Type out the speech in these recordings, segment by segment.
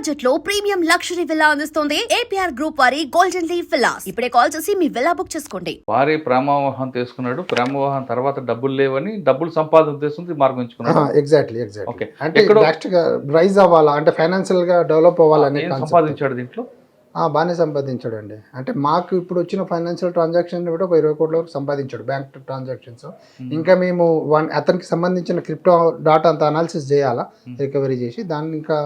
Budget లో premium luxury villa అందిస్తోంది APR group వారి గోల్డెన్ లీవ్ విల్లాస్. ఇప్పుడే కాల్ చేసి మీ విల్లా బుక్ చేసుకోండి. వారి ప్రేమవివాహం తీసుకున్నాడు. ప్రేమవివాహం తర్వాత డబ్బులు లేవని డబ్బులు సంపాదన ఉద్దేశంతో మార్గం ఎంచుకున్నాడు. Exactly okay. అంటే ఎక్కడో నెక్స్ట్ రైజ్ అవ్వాలా అంటే ఫైనాన్షియల్ గా డెవలప్ అవ్వాలనే ఏం సంపాదించాడు దీంట్లో? బాగానే సంపాదించాడు అండి. అంటే మాకు ఇప్పుడు వచ్చిన ఫైనాన్షియల్ ట్రాన్సాక్షన్ కూడా ఒక 20 కోట్ల వరకు సంపాదించాడు బ్యాంక్ ట్రాన్సాక్షన్స్. ఇంకా మేము అతనికి సంబంధించిన క్రిప్టో డాటా అంతా అనాలిసిస్ చేయాలా, రికవరీ చేసి దాన్ని ఇంకా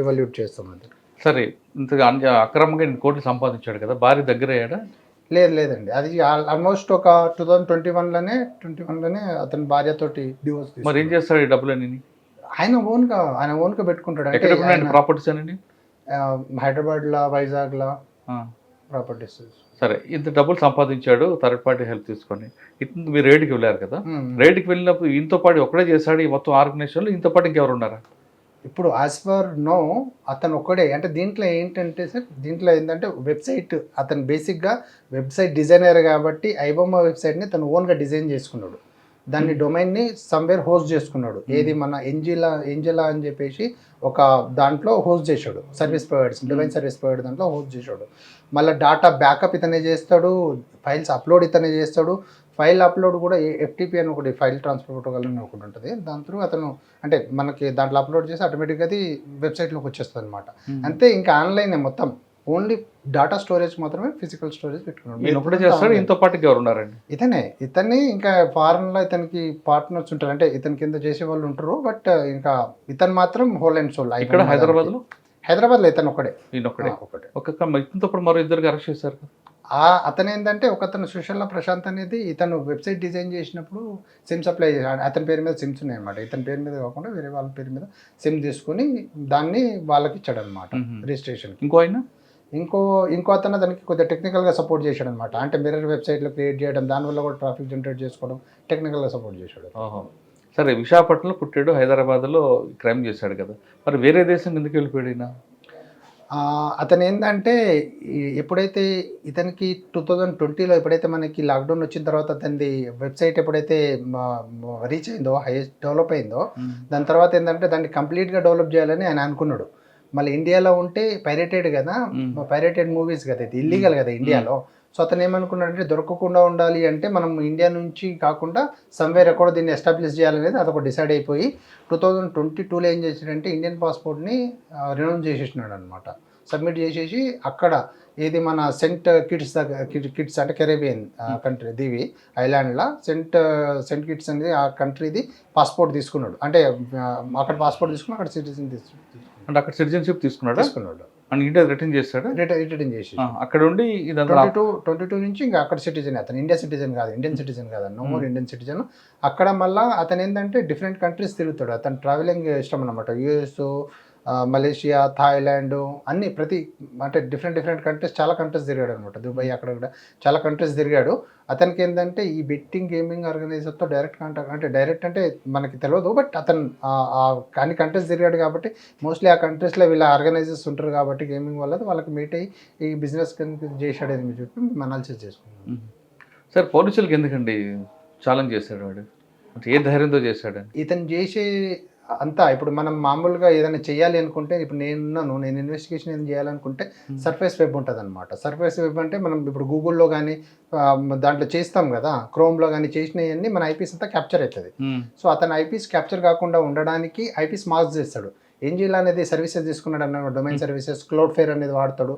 ఎవాల్యూట్ చేస్తాం అంతే. సరే, ఇంతగా అక్రమంగా ఇన్ని కోట్లు సంపాదించాడు కదా, భార్య దగ్గర అయ్యాడా? లేదండి, అది ఆల్మోస్ట్ ఒక 2021లోనే అతని భార్యతోటి డివోర్స్. మరి ఏం చేస్తాడు ఈ డబ్బులన్నీ? ఆయన ఓన్గా పెట్టుకుంటాడు. ఎక్కడ ప్రాపర్టీస్ అని? హైదరాబాద్లో, వైజాగ్లో ప్రాపర్టీస్. సరే, ఇంత డబ్బులు సంపాదించాడు థర్డ్ పార్టీ హెల్ప్ తీసుకొని. ఇతను మీరు రైడ్కి వెళ్ళారు కదా, రైడ్కి వెళ్ళినప్పుడు ఇంతో పాటు ఒక్కడే చేశాడు ఈ మొత్తం ఆర్గనైజేషన్లో? ఇంతో పాటు ఇంకెవరు ఉన్నారా? ఇప్పుడు యాజ్ ఫర్ నో అతను ఒక్కడే. అంటే దీంట్లో ఏంటంటే సార్, దీంట్లో ఏంటంటే వెబ్సైట్ అతను బేసిక్గా వెబ్సైట్ డిజైనర్ కాబట్టి ఐబొమ్మ వెబ్సైట్ని తను ఓన్గా డిజైన్ చేసుకున్నాడు. దాన్ని డొమైన్ని సమ్వేర్ హోస్ట్ చేసుకున్నాడు. ఏది మన ఎంజిలా అని చెప్పేసి ఒక దాంట్లో హోస్ట్ చేశాడు. Service providers, divine service provider దాంట్లో హోస్ట్ చేశాడు. మళ్ళీ డాటా బ్యాకప్ ఇతనే చేస్తాడు, ఫైల్స్ అప్లోడ్ ఇతనే చేస్తాడు. ఫైల్ అప్లోడ్ కూడా ఎఫ్టీపీ అని ఒకటి, ఫైల్ ట్రాన్స్ఫర్ ప్రోటోకాల్ అని ఒకటి ఉంటుంది. దాని త్రూ అతను అంటే మనకి దాంట్లో అప్లోడ్ చేసి ఆటోమేటిక్గా అది వెబ్సైట్లోకి వచ్చేస్తుంది అనమాట. అంతే, ఇంకా ఆన్లైనే మొత్తం. ఓన్లీ డాటా స్టోరేజ్ మాత్రమే, ఫిజికల్ స్టోరేజ్ పెట్టుకున్నాడు. నేను ఒకటే చేస్తాడు, ఇంతో పాటు ఎవరు ఉన్నారండి? ఇతన్ని ఇంకా ఫారెన్లో ఇతనికి పార్ట్నర్స్ ఉంటారు, అంటే ఇతని కింద చేసే వాళ్ళు ఉంటారు. బట్ ఇంకా ఇతను మాత్రం హోల్ అండ్ సోల్. ఇక్కడ హైదరాబాద్లో ఇతను ఒకటే. ఇతనితో పాటు మరో ఇద్దరికి అరెస్ట్ చేశారు. అతను ఏంటంటే ఒకతను సుశల్ల ప్రశాంత్ అనేది ఇతను వెబ్సైట్ డిజైన్ చేసినప్పుడు సిమ్ సప్లై చేశాడు. అతని పేరు మీద సిమ్స్ ఉన్నాయి అనమాట. ఇతని పేరు మీద కాకుండా వేరే వాళ్ళ పేరు మీద సిమ్ తీసుకొని దాన్ని వాళ్ళకి ఇచ్చాడు అనమాట రిజిస్ట్రేషన్. ఇంకో అతను దానికి కొద్దిగా టెక్నికల్గా సపోర్ట్ చేశాడు అనమాట. అంటే మిర్రర్ వెబ్సైట్లో క్రియేట్ చేయడం, దానివల్ల కూడా ట్రాఫిక్ జనరేట్ చేసుకోవడం, టెక్నికల్గా సపోర్ట్ చేశాడు. సరే, విశాఖపట్నంలో పుట్టాడు, హైదరాబాద్లో క్రైమ్ చేశాడు కదా, మరి వేరే దేశం ఎందుకు వెళ్ళిపోయాడు? అతను ఏంటంటే ఎప్పుడైతే ఇతనికి 2020లో ఎప్పుడైతే మనకి లాక్డౌన్ వచ్చిన తర్వాత అతనిది వెబ్సైట్ ఎప్పుడైతే రీచ్ అయిందో, హైయెస్ట్ డెవలప్ అయిందో, దాని తర్వాత ఏంటంటే దాన్ని కంప్లీట్గా డెవలప్ చేయాలని ఆయన అనుకున్నాడు. మళ్ళీ ఇండియాలో ఉంటే పైరేటెడ్ కదా, పైరేటెడ్ మూవీస్ కదా, ఇది ఇల్లీగల్ కదా ఇండియాలో. సో అతను ఏమనుకున్నాడంటే దొరకకుండా ఉండాలి అంటే మనం ఇండియా నుంచి కాకుండా సమ్వేర్ ఎక్కడో దీన్ని ఎస్టాబ్లిష్ చేయాలనేది అదొక డిసైడ్ అయిపోయి 2022లో ఏం చేసాడంటే ఇండియన్ పాస్పోర్ట్ని రినౌన్స్ చేసేసినాడు అనమాట. సబ్మిట్ చేసేసి అక్కడ ఏది మన సెంట్ కిట్స్ అంటే కెరేబియన్ కంట్రీ దివి ఐలాండ్లో సెంట్ కిట్స్ అనేది ఆ కంట్రీది పాస్పోర్ట్ తీసుకున్నాడు. అంటే అక్కడ పాస్పోర్ట్ తీసుకుని అక్కడ సిటిజన్ అంటే అక్కడ సిటిజన్షిప్ తీసుకున్నాడు. అండ్ ఇండియా రిటర్న్ చేస్తాడు. రిటర్న్ చేసి అక్కడ ఉండి 22 నుంచి ఇంకా అక్కడ సిటిజన్. అతను ఇండియా సిటిజన్ కాదు, ఇండియన్ సిటిజన్ కాదు, నో మోర్ ఇండియన్ సిటిజన్. అక్కడ మళ్ళీ అతను ఏంటంటే డిఫరెంట్ కంట్రీస్ తిరుగుతాడు. అతను ట్రావెలింగ్ ఇష్టం అనమాట. యూఎస్, మలేషియా, థాయిలాండ్ అన్ని అంటే డిఫరెంట్ కంట్రీస్, చాలా కంట్రీస్ తిరిగాడు అనమాట. దుబాయ్, అక్కడ కూడా చాలా కంట్రీస్ తిరిగాడు. అతనికి ఏంటంటే ఈ బెట్టింగ్ గేమింగ్ ఆర్గనైజర్తో డైరెక్ట్ కాంటాక్ట్, అంటే డైరెక్ట్ అంటే మనకి తెలియదు, బట్ అతను అన్ని కంట్రీస్ తిరిగాడు కాబట్టి మోస్ట్లీ ఆ కంట్రీస్లో వీళ్ళ ఆర్గనైజర్స్ ఉంటారు కాబట్టి గేమింగ్ వాళ్ళకి మీట్ అయ్యి ఈ బిజినెస్ చేశాడు అని చెప్పి మేము అనాలిసిస్ చేసుకున్నాం. సార్, పోలీసులకు ఎందుకండి ఛాలెంజ్ చేశాడు వాడు? అంటే ఏ ధైర్యంతో చేశాడు? ఇతను చేసే అంతా ఇప్పుడు మనం మామూలుగా ఏదైనా చేయాలి అనుకుంటే, ఇప్పుడు నేను ఇన్వెస్టిగేషన్ ఏం చేయాలనుకుంటే సర్ఫేస్ వెబ్ ఉంటుంది అనమాట. సర్ఫేస్ వెబ్ అంటే మనం ఇప్పుడు గూగుల్లో కానీ దాంట్లో చేస్తాం కదా, క్రోమ్లో కానీ చేసినవన్నీ మన ఐపీస్ అంతా క్యాప్చర్ అవుతుంది. సో అతను ఐపీస్ క్యాప్చర్ కాకుండా ఉండడానికి ఐపీస్ మార్క్ చేస్తాడు. ఎంజిల్ అనేది సర్వీసెస్ తీసుకున్నాడు అన్నాడు, డొమైన్ సర్వీసెస్, క్లౌడ్ ఫేర్ అనేది వాడతాడు,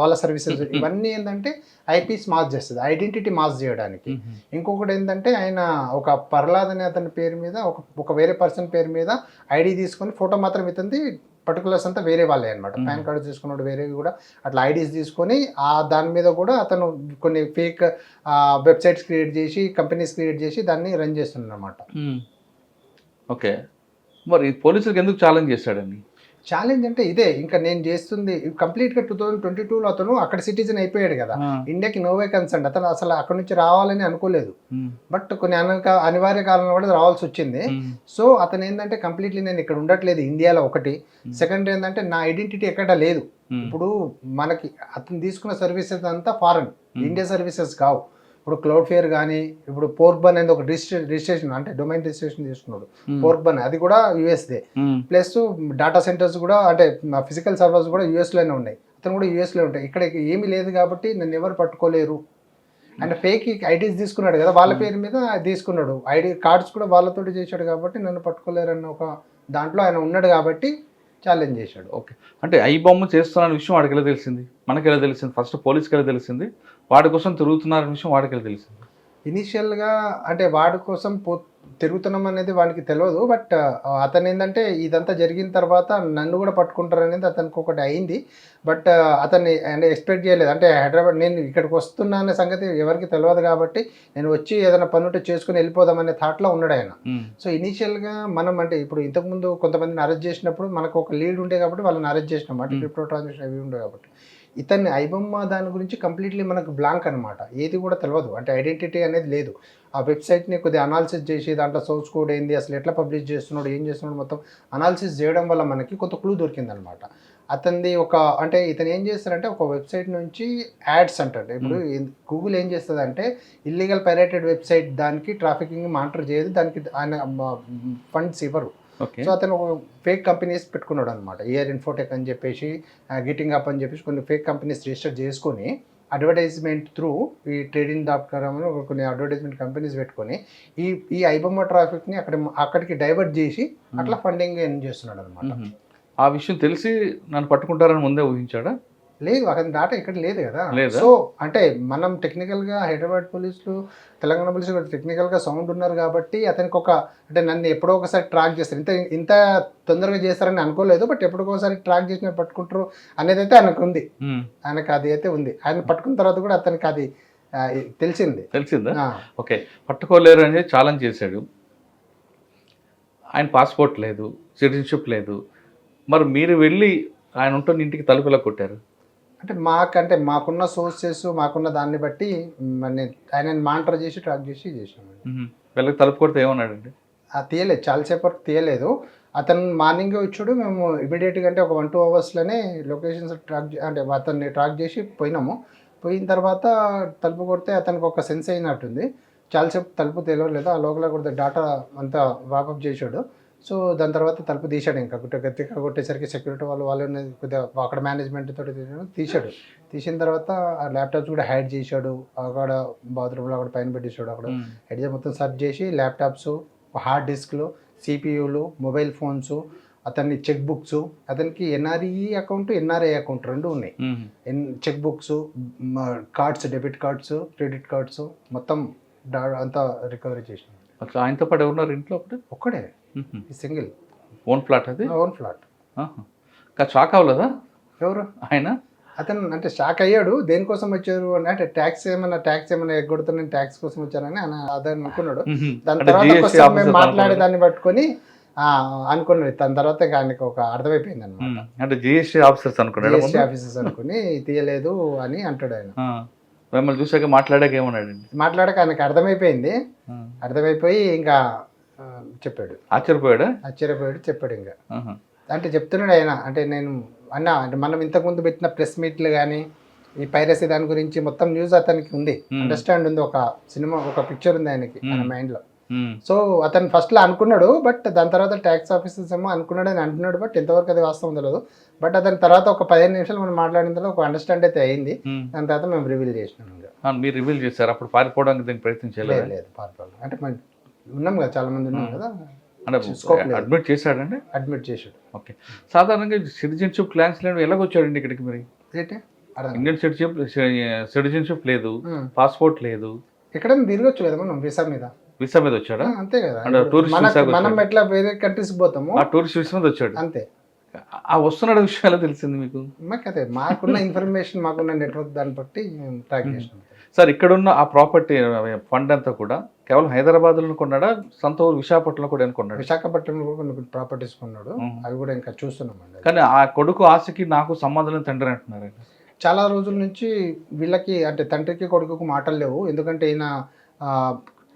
వాళ్ళ సర్వీసెస్. ఇవన్నీ ఏంటంటే ఐపీస్ మార్క్ చేస్తుంది, ఐడెంటిటీ మార్క్ చేయడానికి. ఇంకొకటి ఏంటంటే ఆయన ఒక ప్రహ్లాద్ అనే అతని పేరు మీద ఒక వేరే పర్సన్ పేరు మీద ఐడి తీసుకొని ఫోటో మాత్రం ఇతంది, పర్టికులర్స్ అంతా వేరే వాళ్ళే అనమాట. పాన్ కార్డు తీసుకున్నాడు వేరేవి కూడా, అట్లా ఐడీస్ తీసుకొని దాని మీద కూడా అతను కొన్ని ఫేక్ వెబ్సైట్స్ క్రియేట్ చేసి, కంపెనీస్ క్రియేట్ చేసి దాన్ని రన్ చేస్తున్నాడు అనమాట. ఓకే, మరి పోలీసులకు ఎందుకు ఛాలెంజ్ చేశాడని? ఛాలెంజ్ అంటే ఇదే, ఇంకా నేను చేస్తుంది కంప్లీట్గా 2022లో అతను అక్కడ సిటిజన్ అయిపోయాడు కదా, ఇండియాకి నోవే కన్సర్న్. అతను అసలు అక్కడ నుంచి రావాలని అనుకోలేదు, బట్ కొన్ని అనివార్య కారణాల వల్ల రావాల్సి వచ్చింది. సో అతను ఏంటంటే కంప్లీట్లీ నేను ఇక్కడ ఉండట్లేదు ఇండియాలో ఒకటి, సెకండ్ ఏంటంటే నా ఐడెంటిటీ ఎక్కడ లేదు. ఇప్పుడు మనకి అతను తీసుకున్న సర్వీసెస్ అంతా ఫారెన్, ఇండియా సర్వీసెస్ కావు. ఇప్పుడు క్లౌడ్ఫేర్ కానీ ఇప్పుడు పోర్క్బన్ అనేది ఒక రిజిస్ట్రేషన్ అంటే డొమైన్ రిజిస్ట్రేషన్ తీసుకున్నాడు. పోర్క్బన్ అది కూడా యూఎస్దే. ప్లస్ డేటా సెంటర్స్ కూడా అంటే ఫిజికల్ సర్వర్స్ కూడా యూఎస్లోనే ఉన్నాయి. అతను కూడా యూఎస్లో ఉంటాయి. ఇక్కడ ఏమీ లేదు కాబట్టి నన్ను ఎవరు పట్టుకోలేరు. అండ్ ఫేక్ ఐడీస్ తీసుకున్నాడు కదా, వాళ్ళ పేరు మీద తీసుకున్నాడు. ఐడి కార్డ్స్ కూడా వాళ్ళతోటి చేశాడు కాబట్టి నన్ను పట్టుకోలేరు అన్న ఒక దాంట్లో ఆయన ఉన్నాడు కాబట్టి ఛాలెంజ్ చేశాడు. ఓకే, అంటే ఐ బొమ్మ చేస్తున్న విషయం వాడికి ఎలా తెలిసింది, మనకి ఎలా తెలిసింది? ఫస్ట్ పోలీస్కి ఎలా తెలిసింది? వాడి కోసం తిరుగుతున్నారన్న విషయం వాడికి ఎలా తెలిసింది? ఇనీషియల్గా అంటే వాడి కోసం తిరుగుతున్నాం అనేది వాడికి తెలియదు. బట్ అతను ఏంటంటే ఇదంతా జరిగిన తర్వాత నన్ను కూడా పట్టుకుంటారు అనేది అతనికి ఒకటి అయింది. బట్ అతన్ని అంటే ఎక్స్పెక్ట్ చేయలేదు. అంటే హైదరాబాద్ నేను ఇక్కడికి వస్తున్నా అనే సంగతి ఎవరికి తెలియదు కాబట్టి నేను వచ్చి ఏదైనా పని ఉంటే చేసుకుని వెళ్ళిపోదామనే థాట్లో ఉన్నాడు ఆయన. సో ఇనీషియల్గా మనం అంటే ఇప్పుడు ఇంతకుముందు కొంతమందిని అరెస్ట్ చేసినప్పుడు మనకు ఒక లీడ్ ఉండే కాబట్టి వాళ్ళని అరెస్ట్ చేసినాం. అంటే క్రిప్టో ట్రాన్సాక్షన్ అవి ఉండే కాబట్టి ఇతన్ని ఐబొమ్మ దాని గురించి కంప్లీట్లీ మనకు బ్లాంక్ అనమాట. ఏది కూడా తెలియదు. అంటే ఐడెంటిటీ అనేది లేదు. ఆ వెబ్సైట్ని కొద్దిగా అనాలిసిస్ చేసి దాంట్లో సోర్స్ కోడ్ ఏంది, అసలు ఎట్లా పబ్లిష్ చేస్తున్నాడు, ఏం చేస్తున్నాడు మొత్తం అనాలిసిస్ చేయడం వల్ల మనకి కొంత క్లూ దొరికిందనమాట. అతనిది ఒక అంటే ఇతను ఏం చేస్తారంటే ఒక వెబ్సైట్ నుంచి యాడ్స్ అంటాడు. ఇప్పుడు గూగుల్ ఏం చేస్తుంది అంటే ఇల్లీగల్ పైరేటెడ్ వెబ్సైట్ దానికి ట్రాఫికింగ్ మానిటర్ చేయదు, దానికి ఆయన ఫండ్స్ ఇవ్వరు. సో అతను ఫేక్ కంపెనీస్ పెట్టుకున్నాడు అనమాట. ఇయర్ ఇన్ఫోటెక్ అని చెప్పేసి, గిటింగ్ అప్ అని చెప్పేసి కొన్ని ఫేక్ కంపెనీస్ రిజిస్టర్ చేసుకొని అడ్వర్టైజ్మెంట్ త్రూ ఈ trading.com అని కొన్ని అడ్వర్టైజ్మెంట్ కంపెనీస్ పెట్టుకొని ఈ ఐబొమ్మ ట్రాఫిక్ని అక్కడికి డైవర్ట్ చేసి అట్లా ఫండింగ్ చేస్తున్నాడు అనమాట. ఆ విషయం తెలిసి నన్ను పట్టుకుంటారని ముందే ఊహించాడా? లేదు, అతని డాటా ఇక్కడ లేదు కదా. సో అంటే మనం టెక్నికల్గా హైదరాబాద్ పోలీసులు, తెలంగాణ పోలీసులు టెక్నికల్గా సౌండ్ ఉన్నారు కాబట్టి అతనికి ఒక అంటే నన్ను ఎప్పుడో ఒకసారి ట్రాక్ చేస్తారు. ఇంత తొందరగా చేస్తారని అనుకోలేదు. బట్ ఎప్పుడోకసారి ట్రాక్ చేసిన పట్టుకుంటారు అనేది అయితే ఆయనకు ఉంది. ఆయనకు అది అయితే ఉంది. ఆయన పట్టుకున్న తర్వాత కూడా అతనికి అది తెలిసిందా? ఓకే, పట్టుకోలేరు అనేది ఛాలెంజ్ చేశాడు. ఆయన పాస్పోర్ట్ లేదు, సిటిజన్షిప్ లేదు. మరి మీరు వెళ్ళి ఆయన ఉంటున్న ఇంటికి తలుపులా కొట్టారు అంటే మాకున్న సోర్సెస్ మాకున్న దాన్ని బట్టి ఆయన మానిటర్ చేసి ట్రాక్ చేసామండి. వీళ్ళకి తలుపు కొడితే ఏమన్నాడండి? తీయలేదు, చాలాసేపు వరకు తీయలేదు. అతను మార్నింగ్ వచ్చాడు. మేము ఇమీడియట్గా అంటే ఒక 1-2 అవర్స్లోనే లొకేషన్స్ అంటే అతన్ని ట్రాక్ చేసి పోయినాము. పోయిన తర్వాత తలుపు కొడితే అతనికి ఒక సెన్స్ అయినట్టుంది. చాలాసేపు తలుపు తెలియలేదు. ఆ లోపల కొడితే డాటా అంతా వాపప్ చేశాడు. సో దాని తర్వాత తలుపు తీశాడు. ఇంకా గట్టిగా కొట్టేసరికి సెక్యూరిటీ వాళ్ళు కొద్దిగా అక్కడ మేనేజ్మెంట్ తోటి తీశాడు. తీసిన తర్వాత ఆ ల్యాప్టాప్స్ కూడా హైడ్ చేశాడు. అక్కడ బాత్రూంలో అక్కడ పైన పెట్టేశాడు. అక్కడ హైడ్ చేసి మొత్తం సర్చ్ చేసి ల్యాప్టాప్స్, హార్డ్ డిస్క్లు, సిపియూలు, మొబైల్ ఫోన్స్, అతన్ని చెక్ బుక్స్, అతనికి ఎన్ఆర్ఈ అకౌంట్, ఎన్ఆర్ఐ అకౌంట్ రెండు ఉన్నాయి. Cheque books, cards, debit cards, credit cards మొత్తం అంతా రికవరీ చేసినాడు. ఆయనతో పాటు ఎవరున్నారు ఇంట్లో? ఒక్కడే, సింగిల్ ఓన్ ఫ్లాట్. అది ఓన్ ఫ్లాట్. షాక్ అవ్వలేదా ఎవరు? ఆయన. అతను అంటే షాక్ అయ్యాడు. దేనికోసం వచ్చారు అంటే ట్యాక్స్ ఏమైనా ఎగ్గొడుతున్నా ట్యాక్స్ కోసం వచ్చారని ఆయన అదని అనుకున్నాడు. దాని తర్వాత మేము మాట్లాడే దాన్ని పట్టుకొని అనుకున్నాడు. దాని తర్వాత ఆయనకు ఒక అర్థమైపోయింది అనమాట. అంటే జిఎస్టీ ఆఫీసర్స్ అనుకున్నాడు. జిఎస్టీ ఆఫీసర్స్ అనుకుని తీయలేదు అని అంటాడు ఆయన. మిమ్మల్ని చూసాక మాట్లాడాక ఏమన్నాడు? మాట్లాడాక ఆయనకు అర్థమైపోయి ఇంకా చెప్పాడు. ఆశ్చర్యపోయాడు చెప్పాడు. ఇంకా అంటే చెప్తున్నాడు ఆయన. అంటే నేను అంటే మనం ఇంతకుముందు పెట్టిన ప్రెస్ మీట్లు కానీ ఈ పైరసీ దాని గురించి మొత్తం న్యూస్ అతనికి ఉంది, అండర్స్టాండ్ ఉంది. ఒక సినిమా, ఒక పిక్చర్ ఉంది ఆయనకి ఆయన మైండ్లో. సో అతను ఫస్ట్లో అనుకున్నాడు. బట్ దాని తర్వాత ట్యాక్స్ ఆఫీసర్స్ ఏమో అనుకున్నాడు అని అంటున్నాడు. బట్ ఎంతవరకు అది వాస్తవం తెలియదు. బట్ అతని తర్వాత ఒక 15 నిమిషాలు మనం మాట్లాడిన తర్వాత ఒక అండర్స్టాండ్ అయితే అయింది. దాని తర్వాత మేము రివీల్ చేసినాం. మీరు రివీల్ చేశారు. అప్పుడు పారిపోవడానికి దీనికి ప్రయత్నం చేయలేదు? లేదు, పారిపోవడం అంటే ఉన్నాం కదా, చాలా మంది ఉన్నాం కదా. అంటే అడ్మిట్ చేశాడండి? అడ్మిట్ చేశాడు. ఓకే. సాధారణంగా సిటిజన్షిప్ క్లాన్స్ లేని ఎలాగొచ్చాడండి ఇక్కడికి? మరి ఇండియన్ సిటిజన్షిప్ లేదు, పాస్పోర్ట్ లేదు, ఇక్కడ తిరగొచ్చు కదా మనం వీసా మీద వచ్చాడా? అంతే కదా. మనం ఎట్లా వేరే కంట్రీస్ పోతాము, ఆ టూరిస్ట్ వీసా మీద వచ్చాడు అంతే. ఆ వస్తున్నాడు విషయం ఎలా తెలిసింది మీకు? అదే మాకున్న ఇన్ఫర్మేషన్, మాకున్న నెట్వర్క్ దాన్ని బట్టి మేము ట్రాక్ చేసినాం. సార్, ఇక్కడున్న ఆ ప్రాపర్టీ ఫండ్ అంతా కూడా కేవలం హైదరాబాద్లో కొన్నాడా? సొంత ఊరు విశాఖపట్నంలో కూడా కొన్నాడు? విశాఖపట్నంలో కూడా కొన్ని ప్రాపర్టీస్ కొన్నాడు. అవి కూడా ఇంకా చూస్తున్నామండి. కానీ ఆ కొడుకు ఆశకి నాకు సంబంధం తండ్రి అంటున్నారు. చాలా రోజుల నుంచి వీళ్ళకి అంటే తండ్రికి కొడుకుకు మాటలు లేవు. ఎందుకంటే ఈయన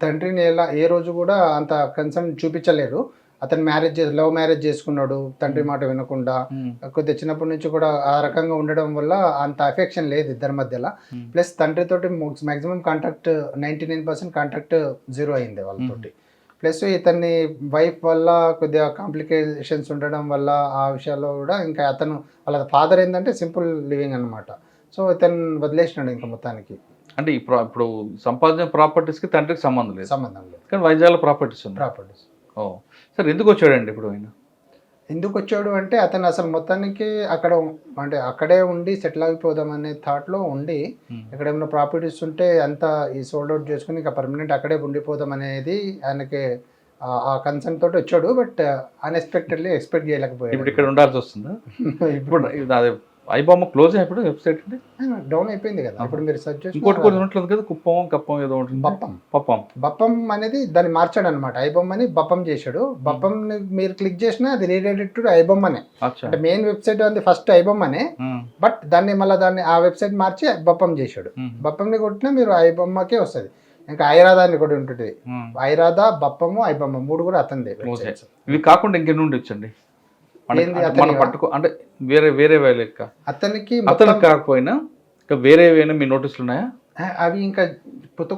తండ్రిని ఏ రోజు కూడా అంత కన్సర్న్ చూపించలేరు. అతను లవ్ మ్యారేజ్ చేసుకున్నాడు, తండ్రి మాట వినకుండా. కొద్దిగా చిన్నప్పటి నుంచి కూడా ఆ రకంగా ఉండడం వల్ల అంత అఫెక్షన్ లేదు ఇద్దరి మధ్యలో. ప్లస్ తండ్రితోటి మ్యాక్సిమం కాంటాక్ట్ 99% కాంటాక్ట్ జీరో అయింది వాళ్ళతోటి. ప్లస్ ఇతన్ని వైఫ్ వల్ల కొద్దిగా కాంప్లికేషన్స్ ఉండడం వల్ల ఆ విషయాల్లో కూడా ఇంకా అతను వాళ్ళ ఫాదర్ ఏంటంటే సింపుల్ లివింగ్ అనమాట. సో ఇతను వదిలేసినాడు ఇంకా మొత్తానికి. అంటే ఇప్పుడు సంపాదించిన ప్రాపర్టీస్కి తండ్రికి సంబంధం లేదు, సంబంధం లేదు. కానీ వైజాగ్లో ప్రాపర్టీస్ ఉన్నాయి. ప్రాపర్టీస్. ఓ సార్, ఎందుకు వచ్చాడండి ఇప్పుడు ఆయన? ఎందుకు వచ్చాడు అంటే అతను అసలు మొత్తానికి అంటే అక్కడే ఉండి సెటిల్ అయిపోదాం అనే థాట్లో ఉండి, ఇక్కడ ఏమైనా ప్రాపర్టీస్ ఉంటే అంతా ఈ సోల్డ్ అవుట్ చేసుకుని ఇంకా పర్మనెంట్ అక్కడే ఉండిపోదాం అనేది ఆయనకి ఆ కన్సర్న్ తోటి వచ్చాడు. బట్ అన్ఎక్స్పెక్టెడ్లీ ఎక్స్పెక్ట్ చేయలేకపోయాడు. ఇప్పుడు ఇక్కడ ఉండాల్సి వస్తుందా? ఇప్పుడు అదే ఐబొమ్మ క్లోజ్ అయిపోయి వెబ్సైట్ అండి డౌన్ అయిపోయింది కదా. ఇప్పుడు మీరు సెర్చ్ చేసి ఇంకోటి కూడా ఉంటుంది కదా, కప్పం ఏదో ఉంటుంది, బప్పం అనేది దాన్ని మార్చాడు అనమాట. ఐబొమ్మ అని బప్పం చేశాడు. బప్పం మీరు క్లిక్ చేసినా అది రీడైరెక్ట్ టు ఐబొమ్మనే. అంటే మెయిన్ వెబ్సైట్ ఉంది ఫస్ట్ ఐబొమ్మనే, బట్ దాన్ని ఆ వెబ్సైట్ మార్చి బప్పం చేశాడు. బప్పంని కొట్టినా మీరు ఐబొమ్మకే వస్తుంది. ఇంకా ఐరాధా అని కూడా ఉంటుంది. ఐరాధా, బప్పము, ఐబొమ్మ మూడు కూడా అతనిదే. ఇవి కాకుండా ఇంకెన్ని ఉండొచ్చండి మనం పట్టుకో, అంటే వేరే లెక్క అతనికి కాకపోయినా ఇంకా వేరే మీ నోటీసులు ఉన్నాయా? అవి ఇంకా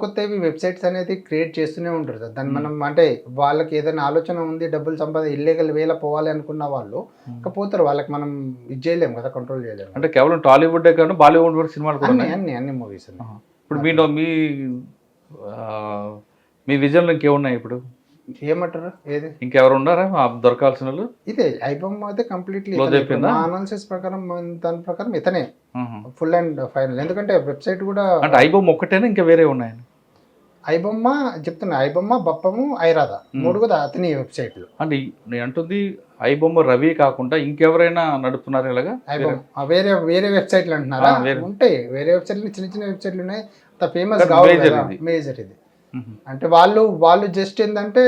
కొత్తవి వెబ్సైట్స్ అనేది క్రియేట్ చేస్తూనే ఉంటారు సార్. దాన్ని మనం అంటే వాళ్ళకి ఏదైనా ఆలోచన ఉంది, డబ్బులు ఇల్లీగల్ వేల పోవాలి అనుకున్న వాళ్ళు ఇంకా పోతారు. వాళ్ళకి మనం ఇది చేయలేము కదా, కంట్రోల్ చేయలేము. అంటే కేవలం టాలీవుడ్ కాదు, బాలీవుడ్ కూడా సినిమాలు కూడా అన్ని మూవీస్. ఇప్పుడు మీ విజన్లో ఇంకేమున్నాయి ఇప్పుడు? ఏమంటారు ఏది ఇంకెవరు ఉన్నారా దొరకాల్సిన వాళ్ళు? ఇదే ఐబొమ్మ అయితే కంప్లీట్లీ అనాలిసిస్ ప్రకారం దాని ప్రకారం ఇతనే ఫుల్ అండ్ ఫైనల్. ఎందుకంటే వెబ్సైట్ కూడా అంటే ఐబొమ్మ ఒక్కటేనా ఇంకా వేరే ఉన్నాయని? ఐబొమ్మ చెప్తున్నా, ఐబొమ్మ, బప్పము, ఐరాధా మూడు కూడా అతని వెబ్సైట్లు. అంటే నేను అంటుంది ఐబొమ్మ రవి కాకుండా ఇంకెవరైనా నడుపుతున్నారు ఇలాగా? ఐబొమ్మ వేరే వెబ్సైట్లు అంటున్నారా? ఉంటాయి వేరే వెబ్సైట్లు, చిన్న వెబ్సైట్లు ఉన్నాయి. ఫేమస్ కావాలి మేజర్ ఇది. అంటే వాళ్ళు జస్ట్ ఏంటంటే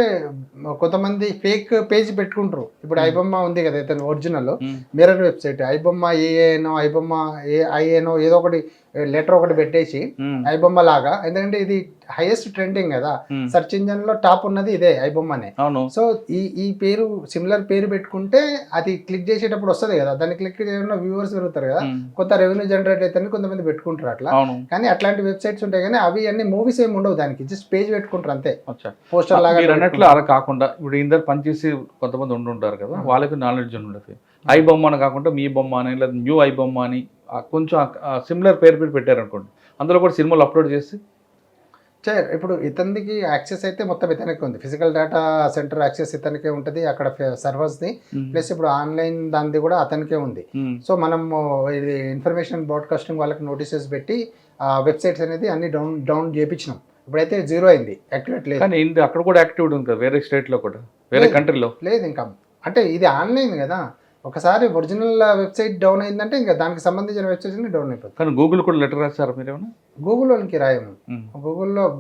కొంతమంది ఫేక్ పేజ్ పెట్టుకుంటారు. ఇప్పుడు ఐబొమ్మ ఉంది కదా ఇతను ఒరిజినల్ మిర్రర్ వెబ్సైట్, ఐబొమ్మ ఐఏనో ఏదో ఒకటి లెటర్ ఒకటి పెట్టేసి ఐబొమ్మ లాగా. ఎందుకంటే ఇది హైయెస్ట్ ట్రెండింగ్ కదా, సెర్చ్ ఇంజన్ లో టాప్ ఉన్నది ఇదే ఐబొమ్మనే. సో ఈ పేరు సిమిలర్ పేరు పెట్టుకుంటే అది క్లిక్ చేసేటప్పుడు వస్తుంది కదా, దాన్ని క్లిక్ చేయడం వ్యూవర్స్ పెరుగుతారు కదా, కొత్త రెవెన్యూ జనరేట్ అయితే కొంతమంది పెట్టుకుంటారు అట్లా. కానీ అట్లాంటి వెబ్సైట్స్ ఉంటాయి కానీ అవి అన్ని మూవీస్ ఏమి ఉండవు, దానికి జస్ట్ పేజ్ పెట్టుకుంటారు అంతే, పోస్టర్ లాగా అన్నట్లు. అలా కాకుండా ఇప్పుడు ఇందరు పనిచేసి కొంతమంది ఉంటుంటారు కదా, వాళ్ళకి నాలెడ్జ్ ఉండదు. ఐబొమ్మ అని కాకుండా మీ బొమ్మ అని లేదా న్యూ ఐబొమ్మ అని కొంచెం సిమిలర్ పేరు పెట్టారనుకోండి, అందులో కూడా సినిమాలు అప్లోడ్ చేసి ఇప్పుడు ఇతనికి యాక్సెస్ అయితే మొత్తం ఇతనికి ఉంది. ఫిజికల్ డేటా సెంటర్ యాక్సెస్ ఇతనికే ఉంటుంది, అక్కడ సర్వర్స్ది. ప్లస్ ఇప్పుడు ఆన్లైన్ దానిది కూడా అతనికే ఉంది. సో మనం ఇది ఇన్ఫర్మేషన్ బ్రాడ్కాస్టింగ్ వాళ్ళకి నోటీసెస్ పెట్టి వెబ్సైట్స్ అనేది అన్ని డౌన్ చేయించినాం. ఇప్పుడైతే జీరో అయింది, యాక్టివేట్ లేదు. కానీ అక్కడ కూడా యాక్టివేట్ ఉంది కదా, వేరే స్టేట్లో కూడా, వేరే కంట్రీలో లేదు ఇంకా. అంటే ఇది ఆన్లైన్ కదా, ఒకసారి ఒరిజినల్ వెబ్సైట్ డౌన్ అయిందంటే ఇంకా దానికి సంబంధించిన వెబ్సైట్స్ డౌన్ అయిపోతుంది. కానీ గూగుల్ కూడా లెటర్ రాశారు మీరు ఏమన్నా? గూగుల్ వాళ్ళకి రాయము.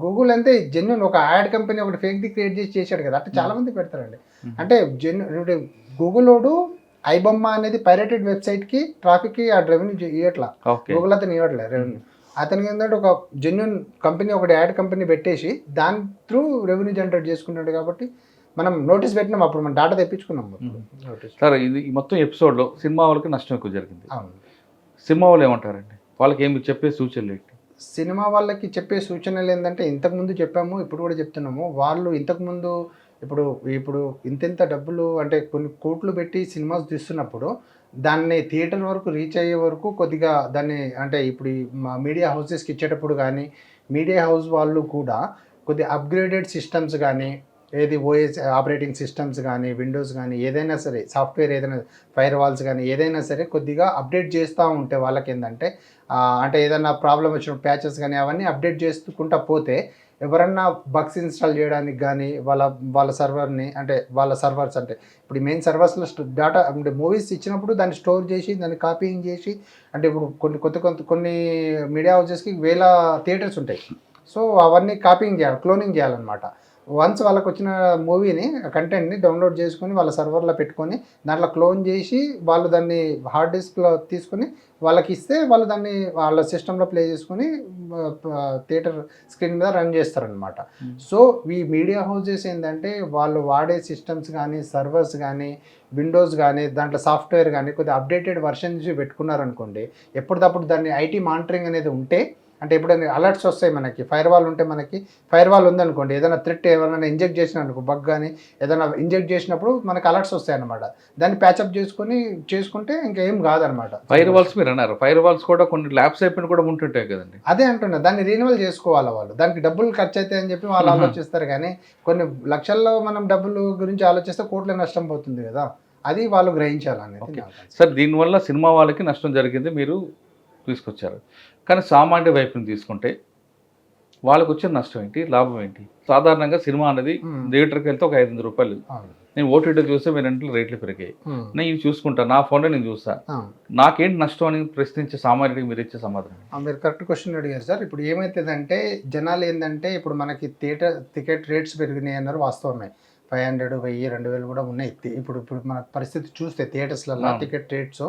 గూగుల్ అంటే జెన్యున్ ఒక యాడ్ కంపెనీ ఒకటి ఫేక్ ది క్రియేట్ చేసాడు కదా, అంటే చాలా మంది పెడతారండి. అంటే గూగుల్ వాడు ఐబొమ్మ అనేది పైరేటెడ్ వెబ్సైట్ కి ట్రాఫిక్ కి ఆ రెవెన్యూ ఇవ్వట్లా, గూగుల్ అతను ఇవ్వట్లేదు రెవెన్యూ. అతనికి ఏంటంటే ఒక జెన్యున్ కంపెనీ ఒకటి యాడ్ కంపెనీ పెట్టేసి దాని త్రూ రెవెన్యూ జనరేట్ చేసుకుంటాడు. కాబట్టి మనం నోటీస్ పెట్టినాం, అప్పుడు మనం డాటా తెప్పించుకున్నాం. సార్ ఇది మొత్తం ఎపిసోడ్లో సినిమా వాళ్ళకి నష్టం ఎక్కువ జరిగింది. సినిమా వాళ్ళు ఏమంటారండి? వాళ్ళకి ఏమి చెప్పే సూచనలు ఏంటి? సినిమా వాళ్ళకి చెప్పే సూచనలు ఏంటంటే ఇంతకుముందు చెప్పాము, ఇప్పుడు కూడా చెప్తున్నాము. వాళ్ళు ఇంతకుముందు ఇప్పుడు ఇంత డబ్బులు అంటే కొన్ని కోట్లు పెట్టి సినిమాస్ తీస్తున్నప్పుడు దాన్ని థియేటర్ వరకు రీచ్ అయ్యే వరకు కొద్దిగా దాన్ని అంటే ఇప్పుడు మీడియా హౌసెస్కి ఇచ్చేటప్పుడు కానీ మీడియా హౌస్ వాళ్ళు కూడా కొద్దిగా అప్గ్రేడెడ్ సిస్టమ్స్ కానీ, ఏది ఓఎస్ ఆపరేటింగ్ సిస్టమ్స్ కానీ, విండోస్ కానీ, ఏదైనా సరే సాఫ్ట్వేర్ ఏదైనా ఫైర్ వాల్స్ కానీ ఏదైనా సరే కొద్దిగా అప్డేట్ చేస్తూ ఉంటే వాళ్ళకి ఏంటంటే అంటే ఏదైనా ప్రాబ్లం వచ్చిన ప్యాచెస్ కానీ అవన్నీ అప్డేట్ చేసుకుంటా పోతే ఎవరన్నా బగ్స్ ఇన్స్టాల్ చేయడానికి కానీ వాళ్ళ సర్వర్ని అంటే వాళ్ళ సర్వర్స్ అంటే ఇప్పుడు మెయిన్ సర్వర్స్లో డేటా అంటే మూవీస్ ఇచ్చినప్పుడు దాన్ని స్టోర్ చేసి దాన్ని కాపీయింగ్ చేసి అంటే ఇప్పుడు కొన్ని మీడియా హౌసెస్కి 1000 థియేటర్స్ ఉంటాయి. సో అవన్నీ కాపీయింగ్ చేయాలి, క్లోనింగ్ చేయాలన్నమాట. వన్స్ వాళ్ళకి వచ్చిన మూవీని కంటెంట్ని డౌన్లోడ్ చేసుకొని వాళ్ళ సర్వర్లో పెట్టుకొని దాంట్లో క్లోన్ చేసి వాళ్ళు దాన్ని హార్డ్ డిస్క్లో తీసుకొని వాళ్ళకి ఇస్తే వాళ్ళు దాన్ని వాళ్ళ సిస్టంలో ప్లే చేసుకొని థియేటర్ స్క్రీన్ మీద రన్ చేస్తారనమాట. సో ఈ మీడియా హౌసెస్ ఏంటంటే వాళ్ళు వాడే సిస్టమ్స్ కానీ సర్వర్స్ కానీ విండోస్ కానీ దాంట్లో సాఫ్ట్వేర్ కానీ కొద్దిగా అప్డేటెడ్ వర్షన్స్ పెట్టుకున్నారనుకోండి, ఎప్పటికప్పుడు దాన్ని ఐటీ మానిటరింగ్ అనేది ఉంటే, అంటే ఎప్పుడైనా అలర్ట్స్ వస్తాయి మనకి, ఫైర్ వాల్ ఉంటే మనకి ఫైర్ వాల్ ఉందనుకోండి, ఏదైనా థ్రెట్ ఎవరైనా ఇంజెక్ట్ చేసిన అనుకో, బగ్ కానీ ఏదైనా ఇంజెక్ట్ చేసినప్పుడు మనకి అలర్ట్స్ వస్తాయి అనమాట. దాన్ని ప్యాచప్ చేసుకుంటే ఇంకా ఏం కాదనమాట. ఫైర్ వాల్స్ మీరు అన్నారు, ఫైర్ వాల్స్ కూడా కొన్ని ల్యాబ్స్ అయిపోయిన కూడా ఉంటుంటాయి కదండి. అదే అంటున్నా, దాన్ని రీన్యువల్ చేసుకోవాలి వాళ్ళు. దానికి డబ్బులు ఖర్చు అవుతాయి అని చెప్పి వాళ్ళు ఆలోచిస్తారు, కానీ కొన్ని లక్షల్లో మనం డబ్బులు గురించి ఆలోచిస్తే కోట్ల నష్టం పోతుంది కదా, అది వాళ్ళు గ్రహించాలనేది. సార్ దీనివల్ల సినిమా వాళ్ళకి నష్టం జరిగింది మీరు తీసుకొచ్చారు, కానీ సామాన్య వైపుని తీసుకుంటే వాళ్ళకి వచ్చే నష్టం ఏంటి, లాభం ఏంటి? సాధారణంగా సినిమా అనేది థియేటర్కి వెళ్తే ఒక 500 రూపాయలు, నేను ఓటీటీ చూస్తే మీరు ఇంట్లో రేట్లు పెరిగాయి, నేను ఇవి చూసుకుంటా, నా ఫోన్లో నేను చూస్తా, నాకేంటి నష్టం అని ప్రశ్నించే సామాన్యుడికి మీరు ఇచ్చే సమాధానం? మీరు కరెక్ట్ క్వశ్చన్ అడిగారు సార్. ఇప్పుడు ఏమవుతుందంటే జనాలు ఏంటంటే, ఇప్పుడు మనకి టికెట్ రేట్స్ పెరిగినాయి అన్నారు, వాస్తవమే. 500, 1000, 2000 కూడా ఉన్నాయి. ఇప్పుడు మన పరిస్థితి చూస్తే థియేటర్స్లలో టికెట్ రేట్స్.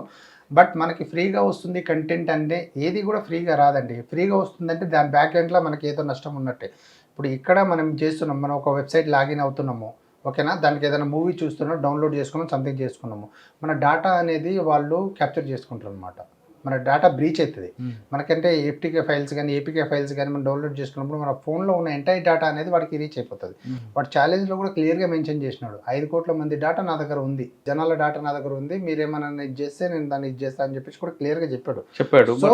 బట్ మనకి ఫ్రీగా వస్తుంది కంటెంట్ అంటే ఏది కూడా ఫ్రీగా రాదండి. ఫ్రీగా వస్తుందంటే దాని బ్యాక్ ఎండ్లో మనకి ఏదో నష్టం ఉన్నట్టే. ఇప్పుడు ఇక్కడ మనం చేస్తున్నాం, మనం ఒక వెబ్సైట్ లాగిన్ అవుతున్నాము, ఓకేనా, దానికి ఏదైనా మూవీ చూస్తున్నాం, డౌన్లోడ్ చేసుకున్నాం, సంథింగ్ చేసుకున్నాము, మన డేటా అనేది వాళ్ళు క్యాప్చర్ చేసుకుంటారు అనమాట. మన డేటా బ్రీచ్ అవుతుంది. మనకంటే ఎఫ్టీకే ఫైల్స్ కానీ ఏపీకే ఫైల్స్ కానీ మనం డౌన్లోడ్ చేసుకున్నప్పుడు మన ఫోన్లో ఉన్న ఎంటైర్ డేటా అనేది వాడికి రీచ్ అయిపోతుంది. వాడు ఛాలెంజ్లో కూడా క్లియర్గా మెన్షన్ చేసినాడు, 5 కోట్ల మంది డేటా నా దగ్గర ఉంది, జనాల డేటా నా దగ్గర ఉంది, మీరేమన్నా ఇది చేస్తే నేను దాన్ని ఇది చేస్తాను అని చెప్పేసి కూడా క్లియర్గా చెప్పాడు. సో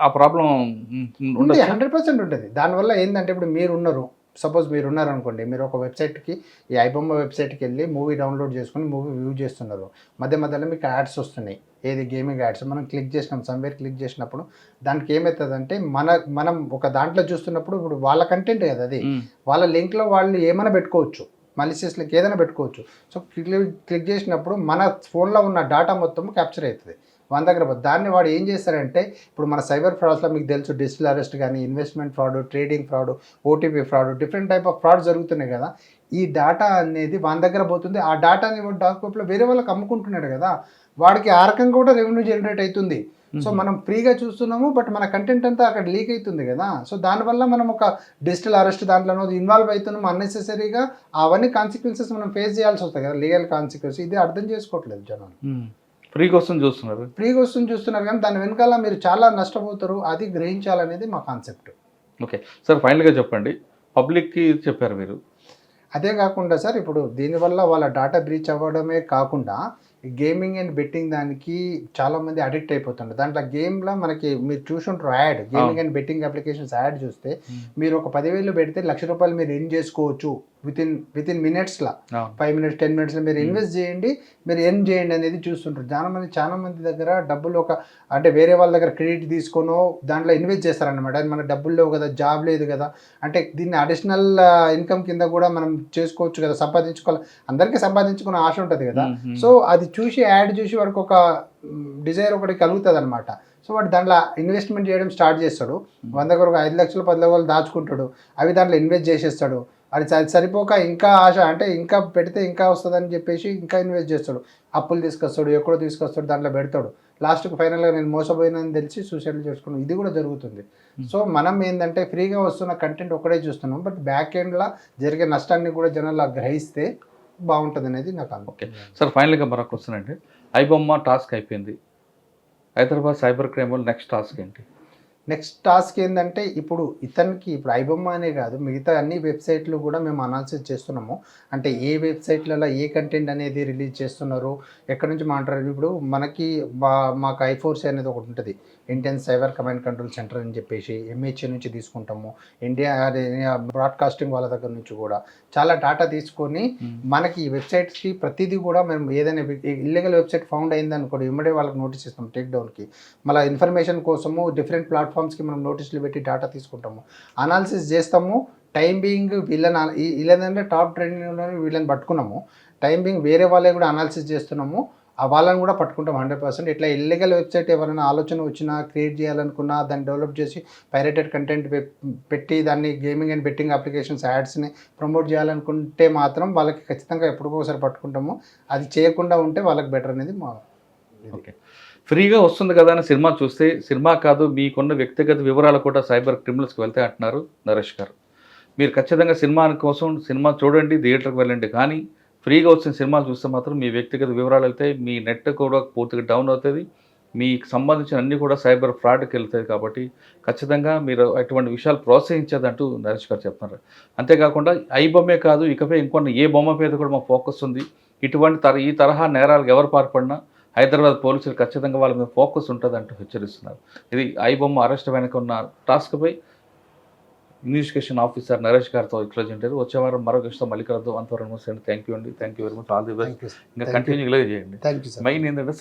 ఆ ప్రాబ్లం 100% ఉంటుంది. దానివల్ల ఏంటంటే, ఇప్పుడు మీరు ఉన్నారు, సపోజ్ మీరు ఉన్నారనుకోండి, మీరు ఒక వెబ్సైట్కి, ఈ ఐబొమ్మ వెబ్సైట్కి వెళ్ళి మూవీ డౌన్లోడ్ చేసుకుని మూవీ వ్యూ చేస్తున్నారు, మధ్యలో మీకు యాడ్స్ వస్తున్నాయి, ఏది గేమింగ్ యాడ్స్. మనం క్లిక్ చేసినాం, సమ్వేర్ క్లిక్ చేసినప్పుడు దానికి ఏమవుతుందంటే, మనం ఒక దాంట్లో చూస్తున్నప్పుడు ఇప్పుడు వాళ్ళ కంటెంట్ కదా అది, వాళ్ళ లింక్లో వాళ్ళు ఏమైనా పెట్టుకోవచ్చు, మలిసియస్ లింక్ ఏదైనా పెట్టుకోవచ్చు. సో క్లిక్ చేసినప్పుడు మన ఫోన్లో ఉన్న డేటా మొత్తం క్యాప్చర్ అవుతుంది మన దగ్గర. దాన్ని వాడు ఏం చేస్తారంటే, ఇప్పుడు మన సైబర్ ఫ్రాడ్స్లో మీకు తెలుసు, డిజిటల్ అరెస్ట్ కానీ, investment fraud, trading fraud, OTP fraud, different type of fraud జరుగుతున్నాయి కదా. ఈ డేటా అనేది మన దగ్గర పోతుంది. ఆ డేటాని డాక్యుమెంట్లో వేరే వాళ్ళకి అమ్ముకుంటున్నాడు కదా, వాడికి ఆ రకంగా కూడా రెవెన్యూ జనరేట్ అవుతుంది. సో మనం ఫ్రీగా చూస్తున్నాము, బట్ మన కంటెంట్ అంతా అక్కడ లీక్ అవుతుంది కదా. సో దానివల్ల మనం ఒక డిజిటల్ అరెస్ట్ దాంట్లో ఇన్వాల్వ్ అవుతున్నాము అన్నెసెసరీగా. అవన్నీ కాన్సిక్వెన్సెస్ మనం ఫేస్ చేయాల్సి వస్తాయి కదా, లీగల్ కాన్సిక్వెన్స్. ఇది అర్థం చేసుకోవట్లేదు జనాలు. ఫ్రీగా వస్తుంది చూస్తున్నారు కానీ దాని వెనకాల మీరు చాలా నష్టపోతారు, అది గ్రహించాలనేది మా కాన్సెప్ట్. ఓకే సార్, ఫైనల్గా చెప్పండి, పబ్లిక్కి చెప్పారు మీరు. అదే కాకుండా సార్, ఇప్పుడు దీనివల్ల వాళ్ళ డేటా బ్రీచ్ అవ్వడమే కాకుండా గేమింగ్ అండ్ బెట్టింగ్ దానికి చాలామంది అడిక్ట్ అయిపోతుంటారు. దాంట్లో గేమ్లో మనకి మీరు చూసుంటారు add, gaming and betting applications add చూస్తే, మీరు ఒక 10,000 పెడితే ₹1,00,000 మీరు ఎర్న్ చేసుకోవచ్చు విత్ ఇన్ మినిట్స్లో, 5 minutes 10 minutesలో మీరు ఇన్వెస్ట్ చేయండి, మీరు ఎర్న్ చేయండి అనేది చూస్తుంటారు. చాలా మంది దగ్గర డబ్బులు అంటే వేరే వాళ్ళ దగ్గర క్రెడిట్ తీసుకోనో దాంట్లో ఇన్వెస్ట్ చేస్తారనమాట. అది మన డబ్బులు లేవు కదా, జాబ్ లేదు కదా, అంటే దీన్ని అడిషనల్ ఇన్కమ్ కింద కూడా మనం చేసుకోవచ్చు కదా, సంపాదించుకోవాలి, అందరికీ సంపాదించుకునే ఆశ ఉంటుంది కదా. సో అది చూసి యాడ్ చూసి వాడికి ఒక డిజైర్ ఒకటి కలుగుతుంది అనమాట. సో వాడు దాంట్లో ఇన్వెస్ట్మెంట్ చేయడం స్టార్ట్ చేస్తాడు. 100 దగ్గర ఒక 5 లక్షలు 10 లక్షలు దాచుకుంటాడు, అవి దాంట్లో ఇన్వెస్ట్ చేసేస్తాడు. అది సరిపోక ఇంకా ఆశ, అంటే ఇంకా పెడితే ఇంకా వస్తుందని చెప్పేసి ఇంకా ఇన్వెస్ట్ చేస్తాడు, అప్పులు తీసుకొస్తాడు, ఎక్కడో తీసుకొస్తాడు, దాంట్లో పెడతాడు. లాస్ట్కి ఫైనల్గా నేను మోసపోయినని తెలిసి సూసైడ్ చేసుకున్నాను. ఇది కూడా జరుగుతుంది. సో మనం ఏంటంటే ఫ్రీగా వస్తున్న కంటెంట్ ఒకటే చూస్తున్నాం, బట్ బ్యాక్ ఎండ్లో జరిగే నష్టాన్ని కూడా జనాలు గ్రహిస్తే బాగుంటుంది అనేది నాకు అనుభవం. ఓకే సార్, ఫైనల్గా మరొక క్వశ్చన్ అండి, ఐబొమ్మ టాస్క్ అయిపోయింది, హైదరాబాద్ సైబర్ క్రైమ్ వాళ్ళు నెక్స్ట్ టాస్క్ ఏంటి? నెక్స్ట్ టాస్క్ ఏంటంటే, ఇప్పుడు ఐబొమ్మ అనే కాదు, మిగతా అన్ని వెబ్సైట్లు కూడా మేము అనాలిసిస్ చేస్తున్నాము. అంటే ఏ వెబ్సైట్లలో ఏ కంటెంట్ అనేది రిలీజ్ చేస్తున్నారు, ఎక్కడి నుంచి మాట్లాడారు. ఇప్పుడు మనకి మాకు I4C అనేది ఒకటి ఉంటుంది, Indian cyber command control centre అని చెప్పేసి, MHA నుంచి తీసుకుంటాము, ఇండియా బ్రాడ్కాస్టింగ్ వాళ్ళ దగ్గర నుంచి కూడా చాలా డేటా తీసుకొని మనకి ఈ వెబ్సైట్స్కి ప్రతిదీ కూడా మేము ఏదైనా ఇల్లీగల్ వెబ్సైట్ ఫౌండ్ అయింది అనుకోండి, ఇమ్మడే వాళ్ళకి నోటీస్ ఇస్తాం టేక్ డౌన్కి. మళ్ళీ ఇన్ఫర్మేషన్ కోసము డిఫరెంట్ ప్లాట్ఫామ్స్కి మనం నోటీసులు పెట్టి డేటా తీసుకుంటాము, అనాలిసిస్ చేస్తాము. టైం బీయింగ్ వీళ్ళంటే టాప్ ట్రెండింగ్ వీళ్ళని పట్టుకున్నాము, టైం బీయింగ్ వేరే వాళ్ళే కూడా అనాలిసిస్ చేస్తున్నాము. వాళ్ళని కూడా పట్టుకుంటాం 100%. ఇట్లా ఇల్లీగల్ వెబ్సైట్ ఎవరైనా ఆలోచన వచ్చినా క్రియేట్ చేయాలనుకున్నా దాన్ని డెవలప్ చేసి పైరేటెడ్ కంటెంట్ పెట్టి దాన్ని గేమింగ్ అండ్ బెట్టింగ్ అప్లికేషన్స్ యాడ్స్ని ప్రమోట్ చేయాలనుకుంటే మాత్రం వాళ్ళకి ఖచ్చితంగా ఎప్పటికోసారి పట్టుకుంటాము. అది చేయకుండా ఉంటే వాళ్ళకి బెటర్ అనేది మా ఓకే. ఫ్రీగా వస్తుంది కదా అని సినిమా చూస్తే సినిమా కాదు మీకున్న వ్యక్తిగత వివరాలు కూడా సైబర్ క్రిమినల్స్కి వెళ్తే అంటున్నారు నరేష్ గారు. మీరు ఖచ్చితంగా సినిమా కోసం సినిమా చూడండి, థియేటర్కి వెళ్ళండి, కానీ ఫ్రీగా వచ్చిన సినిమాలు చూస్తే మాత్రం మీ వ్యక్తిగత వివరాలు వెళ్తాయి, మీ నెట్ కూడా పూర్తిగా డౌన్ అవుతుంది, మీకు సంబంధించిన అన్నీ కూడా సైబర్ ఫ్రాడ్కి వెళ్తాయి. కాబట్టి ఖచ్చితంగా మీరు అటువంటి విషయాలు ప్రోత్సహించేదంటూ నరేష్ గారు చెప్తున్నారు. అంతేకాకుండా ఐ బొమ్మే కాదు, ఇకపై ఇంకొన్ని ఏ బొమ్మ మీద కూడా మా ఫోకస్ ఉంది, ఇటువంటి ఈ తరహా నేరాలకు ఎవరు పాల్పడినా హైదరాబాద్ పోలీసులు ఖచ్చితంగా వాళ్ళ మీద ఫోకస్ ఉంటుంది అంటూ హెచ్చరిస్తున్నారు. ఇది ఐ బొమ్మ అరెస్ట్ వెనక ఉన్న టాస్క్పై ఇన్వెస్టిగేషన్ ఆఫీసర్ నరేష్ గారితో క్లోజ్ ఉంటారు. వచ్చే వారం మరొక విషయంతో మళ్ళీ కలుద్దాం. అంతవరకు థ్యాంక్ యూ అండి, thank you very much, all the best. ఇంకా కంటిన్యూ ఇలాగే చేయండి. Thank you sir. మెయిన్ ఏంటంటే